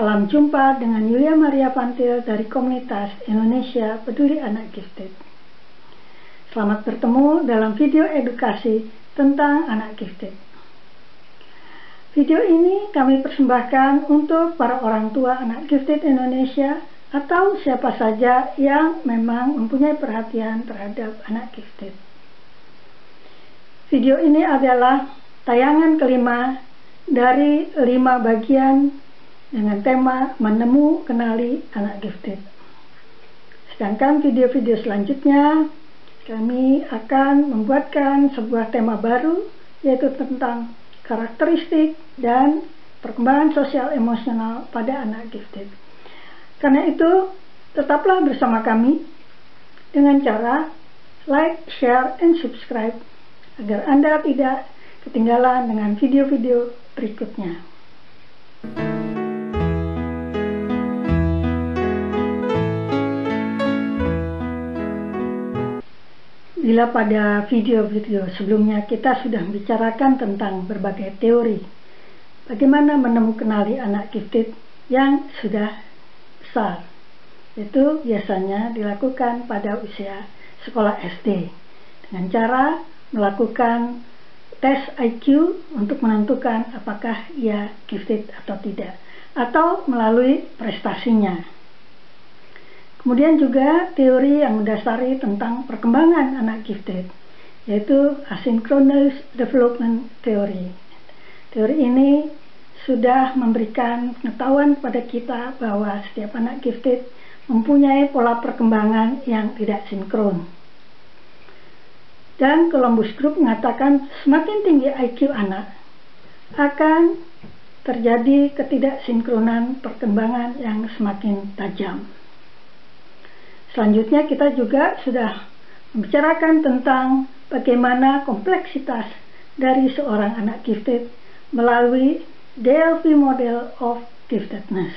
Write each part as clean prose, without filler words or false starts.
Salam jumpa dengan Yulia Maria Pantil dari komunitas Indonesia Peduli Anak Gifted. Selamat bertemu dalam video edukasi tentang anak gifted. Video ini kami persembahkan untuk para orang tua anak gifted Indonesia atau siapa saja yang memang mempunyai perhatian terhadap anak gifted. Video ini adalah tayangan kelima dari 5 bagian dengan tema kenali anak gifted. Sedangkan video-video selanjutnya kami akan membuatkan sebuah tema baru, yaitu tentang karakteristik dan perkembangan sosial emosional pada anak gifted. Karena itu, tetaplah bersama kami dengan cara like, share, and subscribe agar Anda tidak ketinggalan dengan video-video berikutnya. Bila pada video-video sebelumnya kita sudah membicarakan tentang berbagai teori bagaimana mengenali anak gifted yang sudah besar, itu biasanya dilakukan pada usia sekolah SD dengan cara melakukan tes IQ untuk menentukan apakah ia gifted atau tidak, atau melalui prestasinya. Kemudian juga teori yang mendasari tentang perkembangan anak gifted, yaitu Asynchronous Development Theory. Teori ini sudah memberikan pengetahuan kepada kita bahwa setiap anak gifted mempunyai pola perkembangan yang tidak sinkron. Dan Columbus Group mengatakan semakin tinggi IQ anak, akan terjadi ketidaksinkronan perkembangan yang semakin tajam. Selanjutnya kita juga sudah membicarakan tentang bagaimana kompleksitas dari seorang anak gifted melalui DLP Model of Giftedness.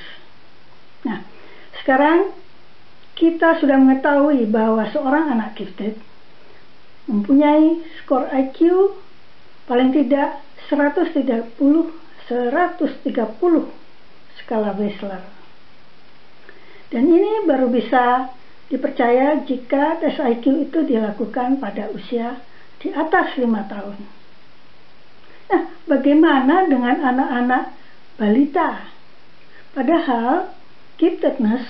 Nah, sekarang kita sudah mengetahui bahwa seorang anak gifted mempunyai skor IQ paling tidak 130 skala Wechsler. Dan ini baru bisa dipercaya jika tes IQ itu dilakukan pada usia di atas 5 tahun. Nah, bagaimana dengan anak-anak balita? Padahal giftedness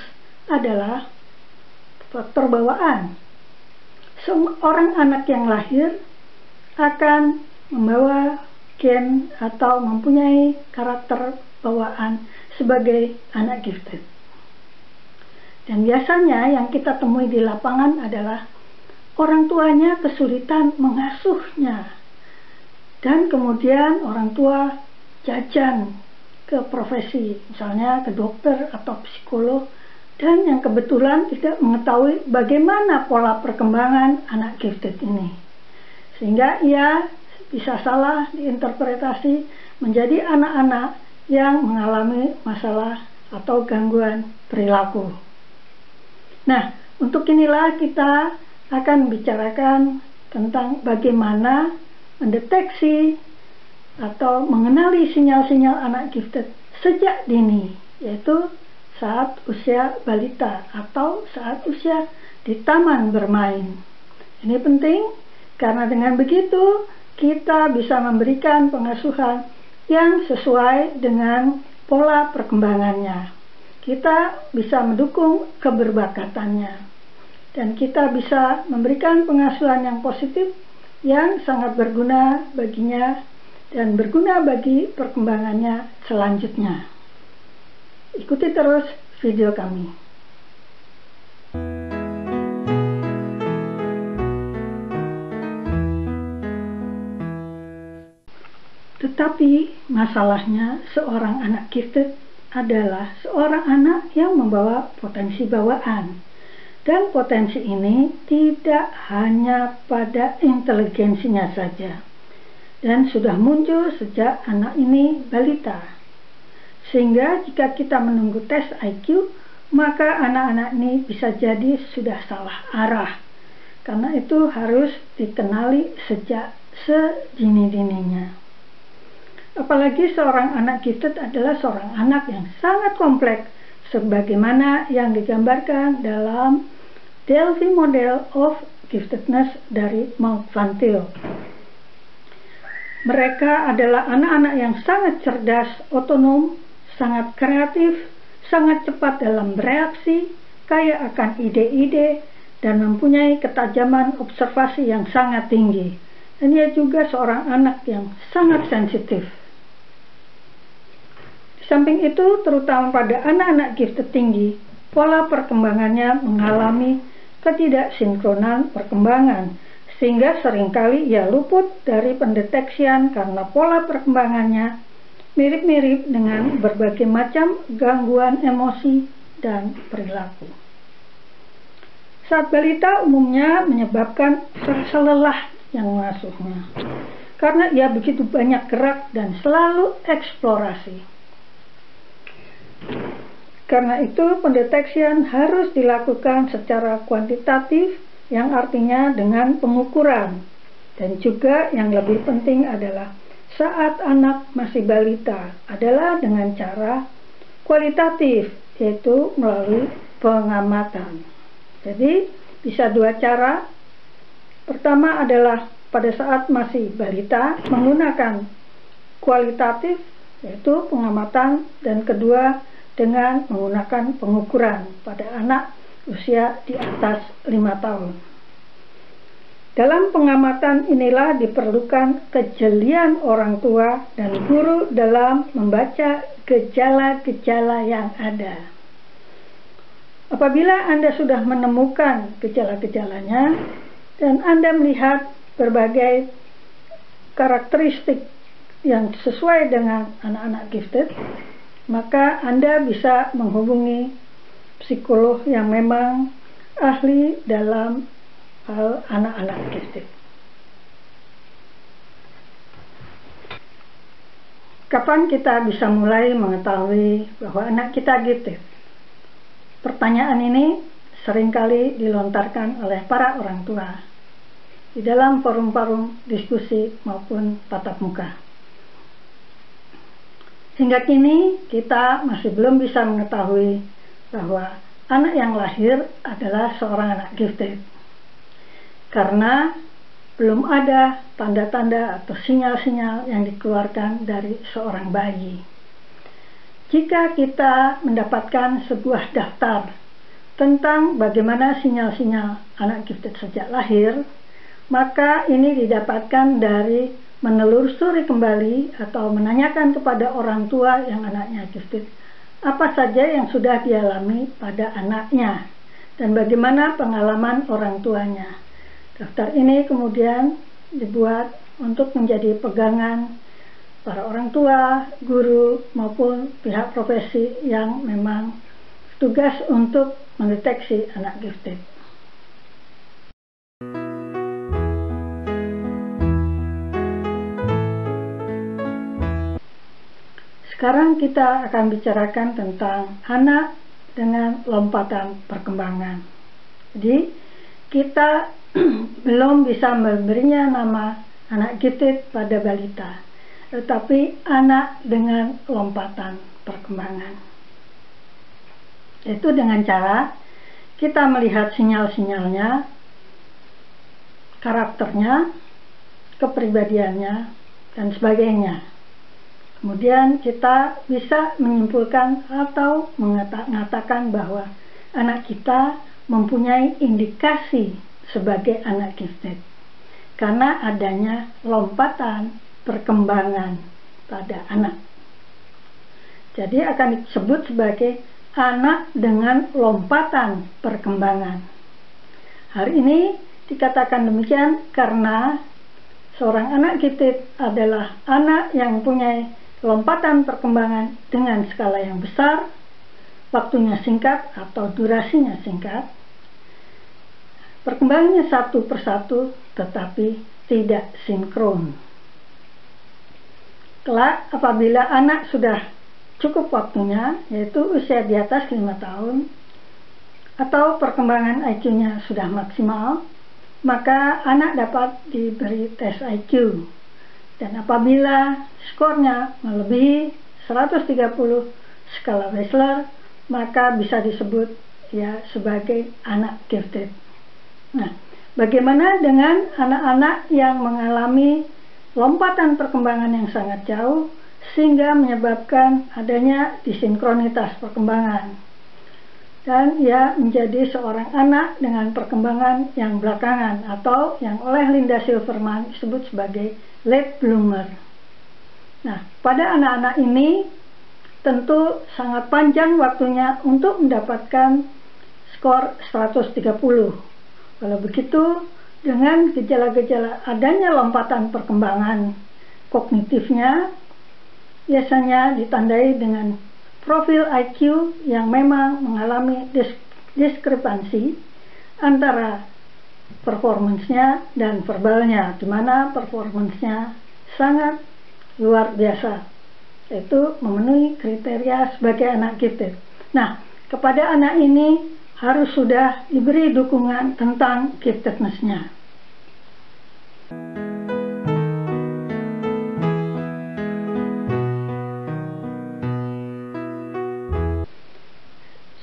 adalah faktor bawaan. Seorang anak yang lahir akan membawa gen atau mempunyai karakter bawaan sebagai anak gifted. Dan biasanya yang kita temui di lapangan adalah orang tuanya kesulitan mengasuhnya. Dan kemudian orang tua jajan ke profesi, misalnya ke dokter atau psikolog, dan yang kebetulan tidak mengetahui bagaimana pola perkembangan anak gifted ini. Sehingga ia bisa salah diinterpretasi menjadi anak-anak yang mengalami masalah atau gangguan perilaku. Nah, untuk inilah kita akan bicarakan tentang bagaimana mendeteksi atau mengenali sinyal-sinyal anak gifted sejak dini, yaitu saat usia balita atau saat usia di taman bermain. Ini penting karena dengan begitu kita bisa memberikan pengasuhan yang sesuai dengan pola perkembangannya. Kita bisa mendukung keberbakatannya, dan kita bisa memberikan pengasuhan yang positif yang sangat berguna baginya dan berguna bagi perkembangannya selanjutnya. Ikuti terus video kami. Tetapi masalahnya seorang anak gifted adalah seorang anak yang membawa potensi bawaan. Dan potensi ini tidak hanya pada inteligensinya saja, dan sudah muncul sejak anak ini balita. Sehingga jika kita menunggu tes IQ, maka anak-anak ini bisa jadi sudah salah arah. Karena itu harus dikenali sejak sedini-dininya. Apalagi seorang anak gifted adalah seorang anak yang sangat kompleks, sebagaimana yang digambarkan dalam Delphi Model of Giftedness dari Mount Van Til. Mereka adalah anak-anak yang sangat cerdas, otonom, sangat kreatif, sangat cepat dalam bereaksi, kaya akan ide-ide, dan mempunyai ketajaman observasi yang sangat tinggi. Dan dia juga seorang anak yang sangat sensitif. Di samping itu, terutama pada anak-anak gifted tinggi, pola perkembangannya mengalami ketidaksinkronan perkembangan, sehingga seringkali ia luput dari pendeteksian karena pola perkembangannya mirip-mirip dengan berbagai macam gangguan emosi dan perilaku. Saat balita umumnya menyebabkan rasa lelah yang mengasuhnya, karena ia begitu banyak gerak dan selalu eksplorasi. Karena itu, pendeteksian harus dilakukan secara kuantitatif, yang artinya dengan pengukuran. Dan juga yang lebih penting adalah saat anak masih balita adalah dengan cara kualitatif, yaitu melalui pengamatan. Jadi bisa dua cara. Pertama adalah pada saat masih balita menggunakan kualitatif, yaitu pengamatan, dan kedua dengan menggunakan pengukuran pada anak usia di atas 5 tahun. Dalam pengamatan inilah diperlukan kejelian orang tua dan guru dalam membaca gejala-gejala yang ada. Apabila Anda sudah menemukan gejala-gejalanya dan Anda melihat berbagai karakteristik yang sesuai dengan anak-anak gifted, maka Anda bisa menghubungi psikolog yang memang ahli dalam hal anak-anak gifted. Kapan kita bisa mulai mengetahui bahwa anak kita gifted? Pertanyaan ini seringkali dilontarkan oleh para orang tua di dalam forum-forum diskusi maupun tatap muka. Hingga kini kita masih belum bisa mengetahui bahwa anak yang lahir adalah seorang anak gifted, karena belum ada tanda-tanda atau sinyal-sinyal yang dikeluarkan dari seorang bayi. Jika kita mendapatkan sebuah daftar tentang bagaimana sinyal-sinyal anak gifted sejak lahir, maka ini didapatkan dari menelusuri kembali atau menanyakan kepada orang tua yang anaknya gifted apa saja yang sudah dialami pada anaknya dan bagaimana pengalaman orang tuanya. Daftar ini kemudian dibuat untuk menjadi pegangan para orang tua, guru maupun pihak profesi yang memang tugas untuk mendeteksi anak gifted. Sekarang kita akan bicarakan tentang anak dengan lompatan perkembangan. Jadi kita belum bisa memberinya nama anak gifted pada balita, tetapi anak dengan lompatan perkembangan. Itu dengan cara kita melihat sinyal-sinyalnya, karakternya, kepribadiannya, dan sebagainya. Kemudian kita bisa menyimpulkan atau mengatakan bahwa anak kita mempunyai indikasi sebagai anak gifted karena adanya lompatan perkembangan pada anak. Jadi akan disebut sebagai anak dengan lompatan perkembangan. Hari ini dikatakan demikian karena seorang anak gifted adalah anak yang mempunyai lompatan perkembangan dengan skala yang besar, waktunya singkat atau durasinya singkat, perkembangannya satu persatu tetapi tidak sinkron. Kelak apabila anak sudah cukup waktunya, yaitu usia di atas 5 tahun, atau perkembangan IQ-nya sudah maksimal, maka anak dapat diberi tes IQ. Dan apabila skornya melebihi 130 skala Wechsler, maka bisa disebut ya sebagai anak gifted. Nah, bagaimana dengan anak-anak yang mengalami lompatan perkembangan yang sangat jauh sehingga menyebabkan adanya disinkronitas perkembangan, dan ia menjadi seorang anak dengan perkembangan yang belakangan atau yang oleh Linda Silverman disebut sebagai late bloomer. Nah, pada anak-anak ini tentu sangat panjang waktunya untuk mendapatkan skor 130. Kalau begitu, dengan gejala-gejala adanya lompatan perkembangan kognitifnya, biasanya ditandai dengan profil IQ yang memang mengalami diskrepansi antara performance-nya dan verbalnya, di mana performance-nya sangat luar biasa, yaitu memenuhi kriteria sebagai anak gifted. Nah, kepada anak ini harus sudah diberi dukungan tentang giftedness-nya.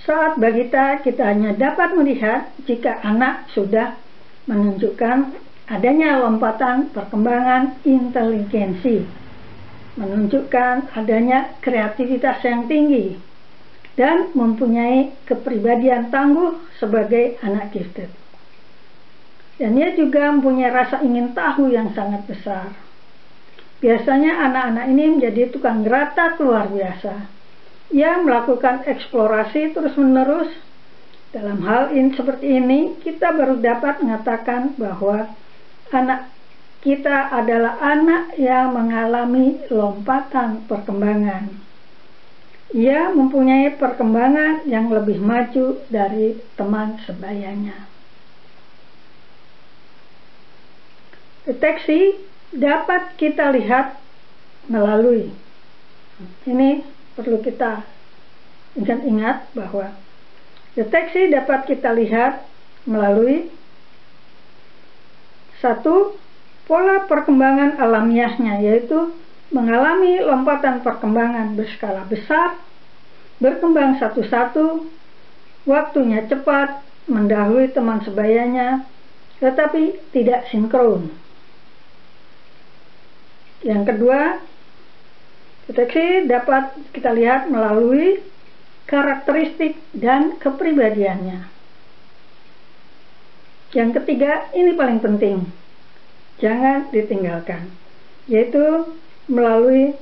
Saat balita kita hanya dapat melihat jika anak sudah menunjukkan adanya lompatan perkembangan inteligensi, menunjukkan adanya kreativitas yang tinggi, dan mempunyai kepribadian tangguh sebagai anak gifted. Dan ia juga mempunyai rasa ingin tahu yang sangat besar. Biasanya anak-anak ini menjadi tukang geratak luar biasa. Ia melakukan eksplorasi terus-menerus. Dalam hal ini seperti ini, kita baru dapat mengatakan bahwa anak kita adalah anak yang mengalami lompatan perkembangan. Ia mempunyai perkembangan yang lebih maju dari teman sebayanya. Deteksi dapat kita lihat melalui, ini perlu kita ingat bahwa deteksi dapat kita lihat melalui satu, pola perkembangan alamiahnya, yaitu mengalami lompatan perkembangan berskala besar, berkembang satu-satu, waktunya cepat, mendahului teman sebayanya, tetapi tidak sinkron. Yang kedua, deteksi dapat kita lihat melalui karakteristik dan kepribadiannya. Yang ketiga, ini paling penting, jangan ditinggalkan, yaitu melalui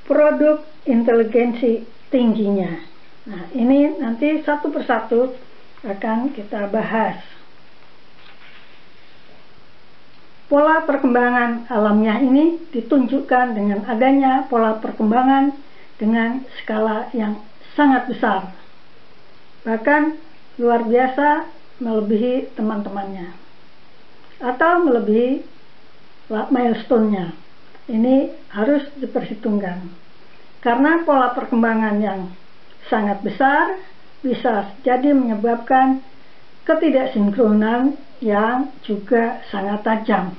produk inteligensi tingginya. Nah, ini nanti satu persatu akan kita bahas. Pola perkembangan alamiah ini ditunjukkan dengan adanya pola perkembangan dengan skala yang sangat besar, bahkan luar biasa melebihi teman-temannya atau melebihi milestone-nya. Ini harus diperhitungkan karena pola perkembangan yang sangat besar bisa jadi menyebabkan ketidaksinkronan yang juga sangat tajam.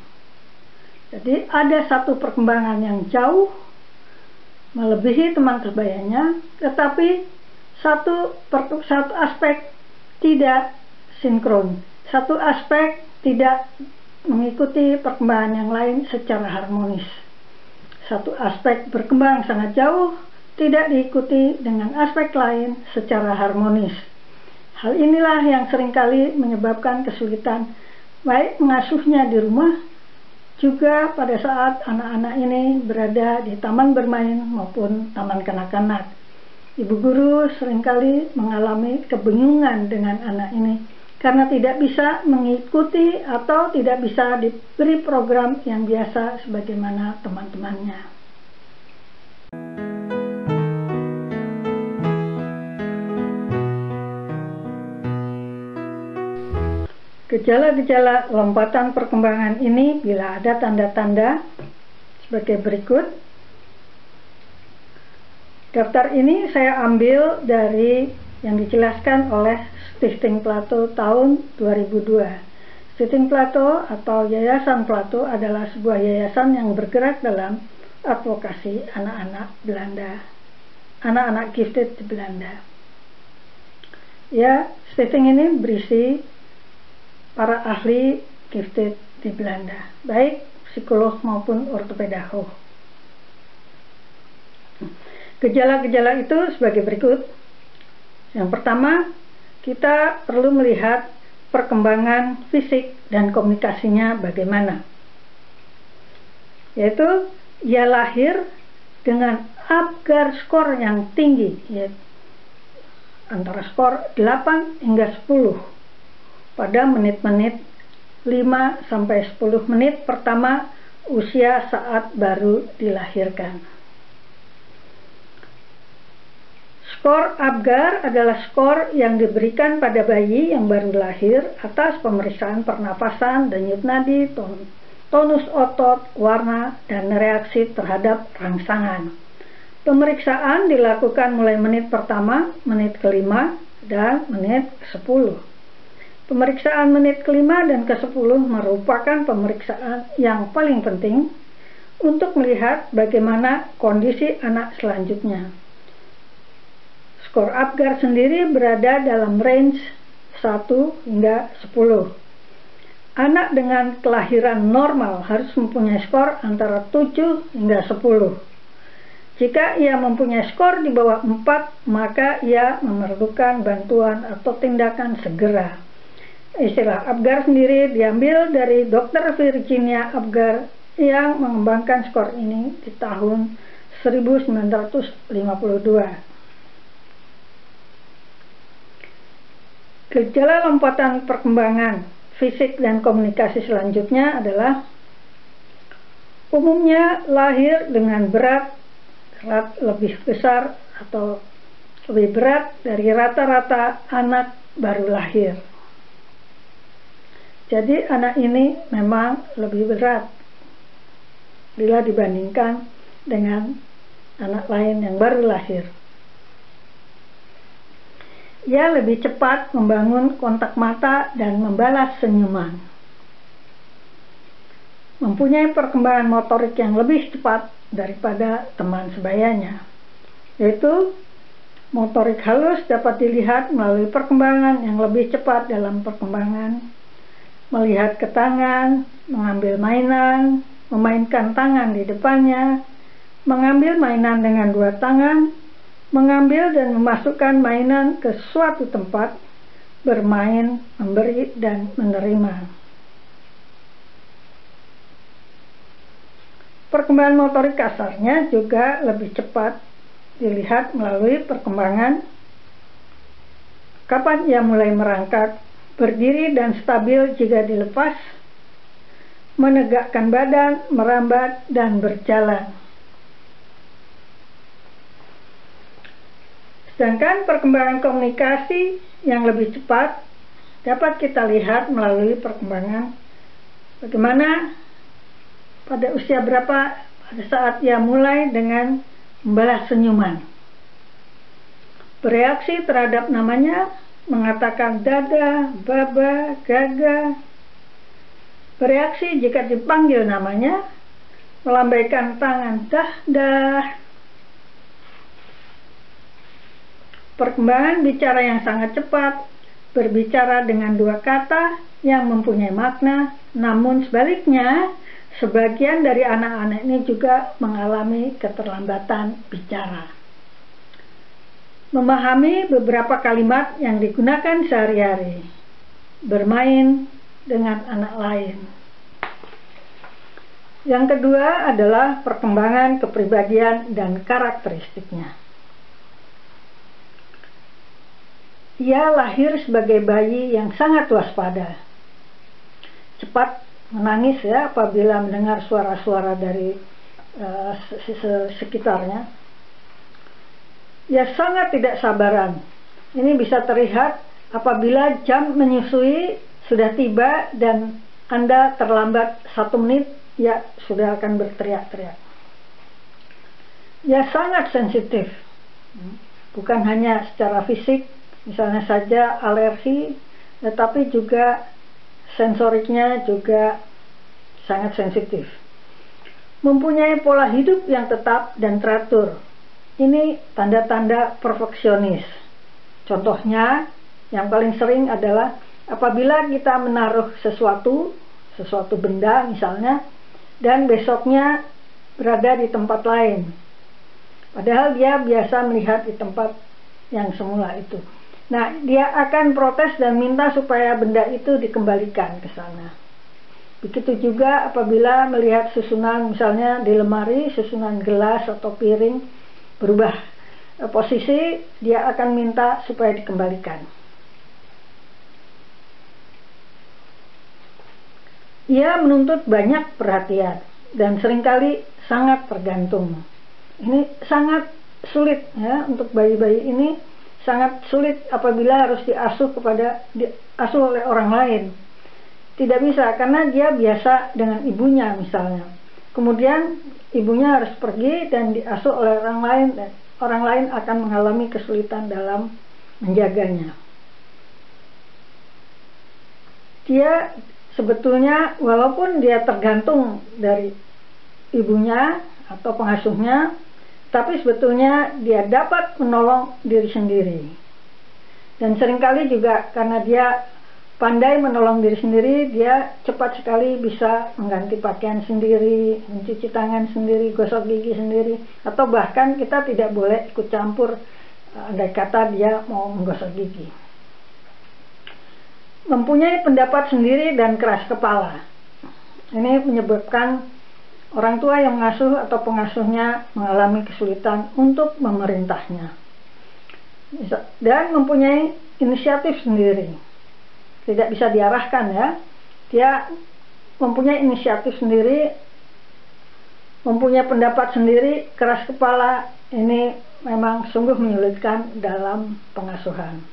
Jadi ada satu perkembangan yang jauh melebihi teman sebayanya, tetapi satu aspek tidak sinkron, satu aspek tidak mengikuti perkembangan yang lain secara harmonis. Satu aspek berkembang sangat jauh, tidak diikuti dengan aspek lain secara harmonis. Hal inilah yang seringkali menyebabkan kesulitan baik mengasuhnya di rumah, juga pada saat anak-anak ini berada di taman bermain maupun taman kanak-kanak. Ibu guru seringkali mengalami kebingungan dengan anak ini karena tidak bisa mengikuti atau tidak bisa diberi program yang biasa sebagaimana teman-temannya. Gejala-gejala lompatan perkembangan ini bila ada tanda-tanda sebagai berikut. Daftar ini saya ambil dari yang dijelaskan oleh Stichting Plato tahun 2002. Stiting Plato atau Yayasan Plato adalah sebuah yayasan yang bergerak dalam advokasi anak-anak Belanda, anak-anak gifted di Belanda. Ya, Stiting ini berisi para ahli gifted di Belanda, baik psikolog maupun ortopedago. Gejala-gejala itu sebagai berikut. Yang pertama, kita perlu melihat perkembangan fisik dan komunikasinya bagaimana. Yaitu, ia lahir dengan Apgar skor yang tinggi, yaitu antara skor 8 hingga 10 pada menit-menit 5 sampai 10 menit pertama usia saat baru dilahirkan. Skor Apgar adalah skor yang diberikan pada bayi yang baru lahir atas pemeriksaan pernapasan, denyut nadi, tonus otot, warna, dan reaksi terhadap rangsangan. Pemeriksaan dilakukan mulai menit pertama, menit kelima, dan menit ke-10. Pemeriksaan menit kelima dan ke-10 merupakan pemeriksaan yang paling penting untuk melihat bagaimana kondisi anak selanjutnya. Skor Apgar sendiri berada dalam range 1 hingga 10. Anak dengan kelahiran normal harus mempunyai skor antara 7 hingga 10. Jika ia mempunyai skor di bawah 4, maka ia memerlukan bantuan atau tindakan segera. Istilah Apgar sendiri diambil dari Dr. Virginia Apgar yang mengembangkan skor ini di tahun 1952. Gejala lompatan perkembangan fisik dan komunikasi selanjutnya adalah umumnya lahir dengan berat lebih besar atau lebih berat dari rata-rata anak baru lahir. Jadi anak ini memang lebih berat bila dibandingkan dengan anak lain yang baru lahir. Ia lebih cepat membangun kontak mata dan membalas senyuman. Mempunyai perkembangan motorik yang lebih cepat daripada teman sebayanya, yaitu motorik halus dapat dilihat melalui perkembangan yang lebih cepat dalam perkembangan, melihat ke tangan, mengambil mainan, memainkan tangan di depannya, mengambil mainan dengan dua tangan, mengambil dan memasukkan mainan ke suatu tempat, bermain, memberi, dan menerima. Perkembangan motorik kasarnya juga lebih cepat dilihat melalui perkembangan kapan ia mulai merangkak, berdiri dan stabil jika dilepas, menegakkan badan, merambat, dan berjalan. Sedangkan perkembangan komunikasi yang lebih cepat dapat kita lihat melalui perkembangan bagaimana pada usia berapa pada saat ia mulai dengan membalas senyuman, bereaksi terhadap namanya, mengatakan dada, baba, gaga, bereaksi jika dipanggil namanya, melambaikan tangan dah. Perkembangan bicara yang sangat cepat, berbicara dengan dua kata yang mempunyai makna, namun sebaliknya, sebagian dari anak-anak ini juga mengalami keterlambatan bicara. Memahami beberapa kalimat yang digunakan sehari-hari, bermain dengan anak lain. Yang kedua adalah perkembangan kepribadian dan karakteristiknya. Ia lahir sebagai bayi yang sangat waspada, cepat menangis ya apabila mendengar suara-suara dari sekitarnya. Ia sangat tidak sabaran. Ini bisa terlihat apabila jam menyusui sudah tiba dan Anda terlambat 1 menit, ya sudah akan berteriak-teriak. Ia sangat sensitif, bukan hanya secara fisik, misalnya saja alergi, tetapi juga sensoriknya juga sangat sensitif. Mempunyai pola hidup yang tetap dan teratur. Ini tanda-tanda perfeksionis. Contohnya, yang paling sering adalah apabila kita menaruh sesuatu benda misalnya, dan besoknya berada di tempat lain. Padahal dia biasa melihat di tempat yang semula itu. Nah, dia akan protes dan minta supaya benda itu dikembalikan ke sana. Begitu juga apabila melihat susunan misalnya di lemari, susunan gelas atau piring berubah posisi, dia akan minta supaya dikembalikan. Ia menuntut banyak perhatian dan seringkali sangat tergantung. Ini sangat sulit ya, untuk bayi-bayi ini sangat sulit apabila harus diasuh oleh orang lain. Tidak bisa, karena dia biasa dengan ibunya misalnya. Kemudian ibunya harus pergi dan diasuh oleh orang lain, dan orang lain akan mengalami kesulitan dalam menjaganya. Dia sebetulnya walaupun dia tergantung dari ibunya atau pengasuhnya, tapi sebetulnya dia dapat menolong diri sendiri. Dan seringkali juga karena dia pandai menolong diri sendiri, dia cepat sekali bisa mengganti pakaian sendiri, mencuci tangan sendiri, gosok gigi sendiri, atau bahkan kita tidak boleh ikut campur andai kata dia mau menggosok gigi. Mempunyai pendapat sendiri dan keras kepala. Ini menyebabkan orang tua yang mengasuh atau pengasuhnya mengalami kesulitan untuk memerintahnya. Dan mempunyai inisiatif sendiri. Tidak bisa diarahkan ya. Dia mempunyai inisiatif sendiri, mempunyai pendapat sendiri, keras kepala. Ini memang sungguh menyulitkan dalam pengasuhan.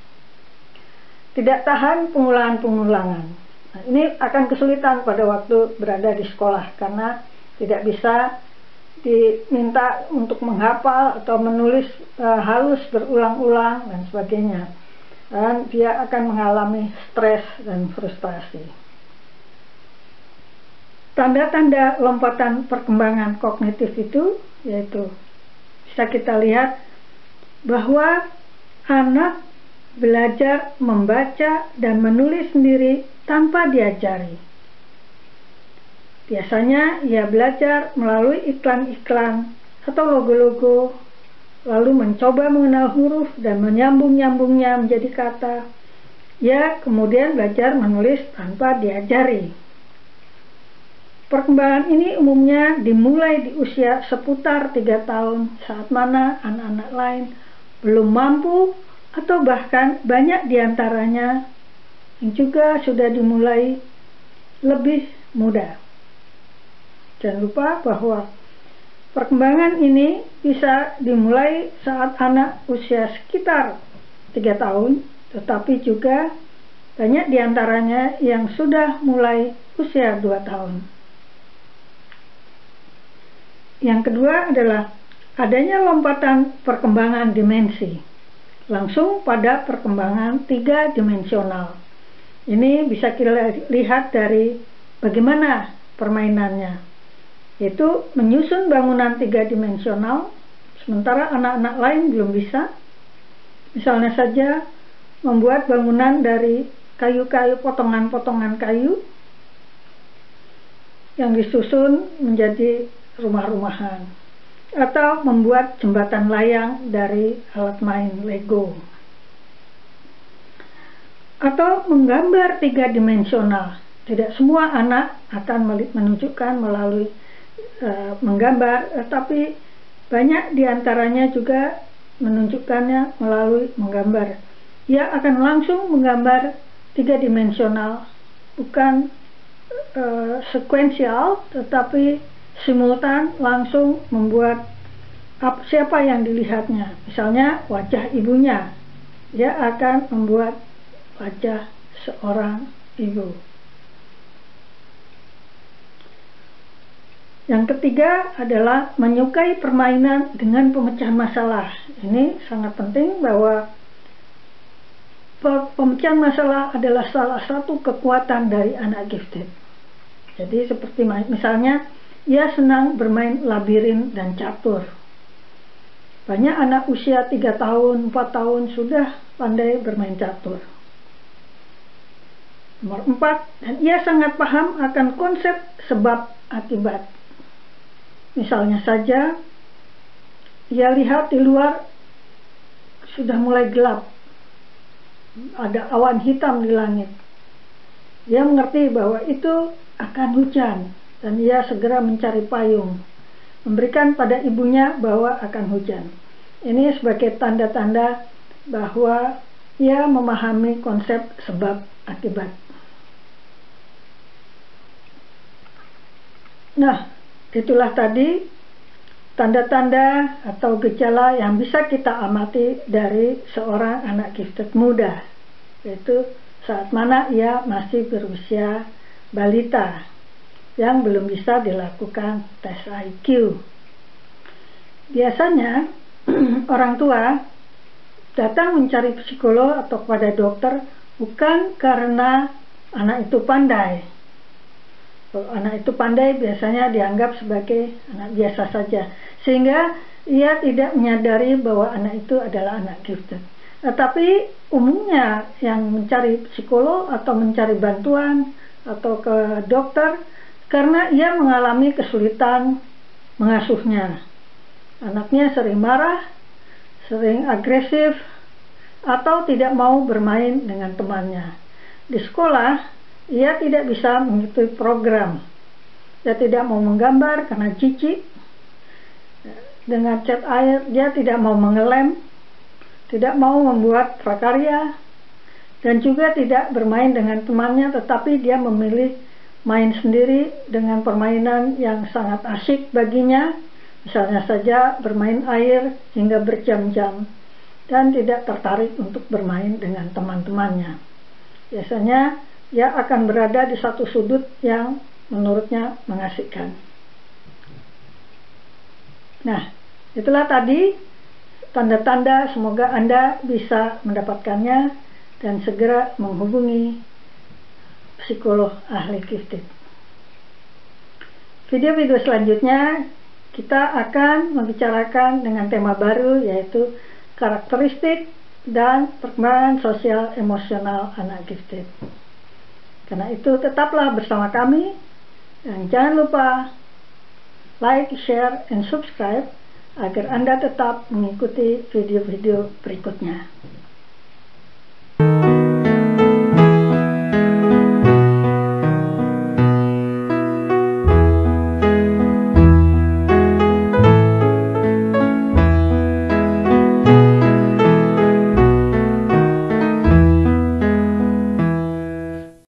Tidak tahan pengulangan-pengulangan. Nah, ini akan kesulitan pada waktu berada di sekolah karena tidak bisa diminta untuk menghafal atau menulis halus berulang-ulang dan sebagainya. Dan dia akan mengalami stres dan frustasi. Tanda-tanda lompatan perkembangan kognitif itu yaitu bisa kita lihat bahwa anak belajar membaca dan menulis sendiri tanpa diajari. Biasanya ia belajar melalui iklan-iklan atau logo-logo, lalu mencoba mengenal huruf dan menyambung-nyambungnya menjadi kata. Ia kemudian belajar menulis tanpa diajari. Perkembangan ini umumnya dimulai di usia seputar 3 tahun, saat mana anak-anak lain belum mampu atau bahkan banyak diantaranya yang juga sudah dimulai lebih muda. Jangan lupa bahwa perkembangan ini bisa dimulai saat anak usia sekitar 3 tahun, tetapi juga banyak diantaranya yang sudah mulai usia 2 tahun. Yang kedua adalah adanya lompatan perkembangan dimensi, langsung pada perkembangan 3 dimensional. Ini bisa kita lihat dari bagaimana permainannya, yaitu menyusun bangunan 3 dimensional, sementara anak-anak lain belum bisa. Misalnya saja membuat bangunan dari kayu-kayu, potongan-potongan kayu yang disusun menjadi rumah-rumahan, atau membuat jembatan layang dari alat main Lego, atau menggambar 3 dimensional. Tidak semua anak akan menunjukkan melalui menggambar, tapi banyak diantaranya juga menunjukkannya melalui menggambar. Ia akan langsung menggambar 3 dimensional, bukan sekuensial, tetapi simultan, langsung membuat siapa yang dilihatnya. Misalnya wajah ibunya, dia akan membuat wajah seorang ibu. Yang ketiga adalah menyukai permainan dengan pemecahan masalah. Ini sangat penting bahwa pemecahan masalah adalah salah satu kekuatan dari anak gifted. Jadi seperti misalnya ia senang bermain labirin dan catur. Banyak anak usia 3 tahun, 4 tahun sudah pandai bermain catur. Nomor 4, dan ia sangat paham akan konsep sebab akibat. Misalnya saja, ia lihat di luar sudah mulai gelap, ada awan hitam di langit. Ia mengerti bahwa itu akan hujan, dan ia segera mencari payung, memberikan pada ibunya bahwa akan hujan. Ini sebagai tanda-tanda bahwa ia memahami konsep sebab akibat. Nah, itulah tadi tanda-tanda atau gejala yang bisa kita amati dari seorang anak gifted muda, yaitu saat mana ia masih berusia balita yang belum bisa dilakukan tes IQ. Biasanya orang tua datang mencari psikolog atau kepada dokter bukan karena anak itu pandai. Kalau anak itu pandai biasanya dianggap sebagai anak biasa saja, sehingga ia tidak menyadari bahwa anak itu adalah anak gifted. Tetapi umumnya yang mencari psikolog atau mencari bantuan atau ke dokter karena ia mengalami kesulitan mengasuhnya. Anaknya sering marah, sering agresif, atau tidak mau bermain dengan temannya. Di sekolah, ia tidak bisa mengikuti program. Dia tidak mau menggambar karena jijik. Dengan cat air, dia tidak mau mengelem, tidak mau membuat prakarya, dan juga tidak bermain dengan temannya, tetapi dia memilih main sendiri dengan permainan yang sangat asyik baginya, misalnya saja bermain air hingga berjam-jam, dan tidak tertarik untuk bermain dengan teman-temannya. Biasanya ia akan berada di satu sudut yang menurutnya mengasihkan. Nah, itulah tadi tanda-tanda, semoga Anda bisa mendapatkannya dan segera menghubungi psikolog ahli gifted. Video-video selanjutnya kita akan membicarakan dengan tema baru, yaitu karakteristik dan perkembangan sosial emosional anak gifted. Karena itu tetaplah bersama kami dan jangan lupa like, share, and subscribe agar Anda tetap mengikuti video-video berikutnya.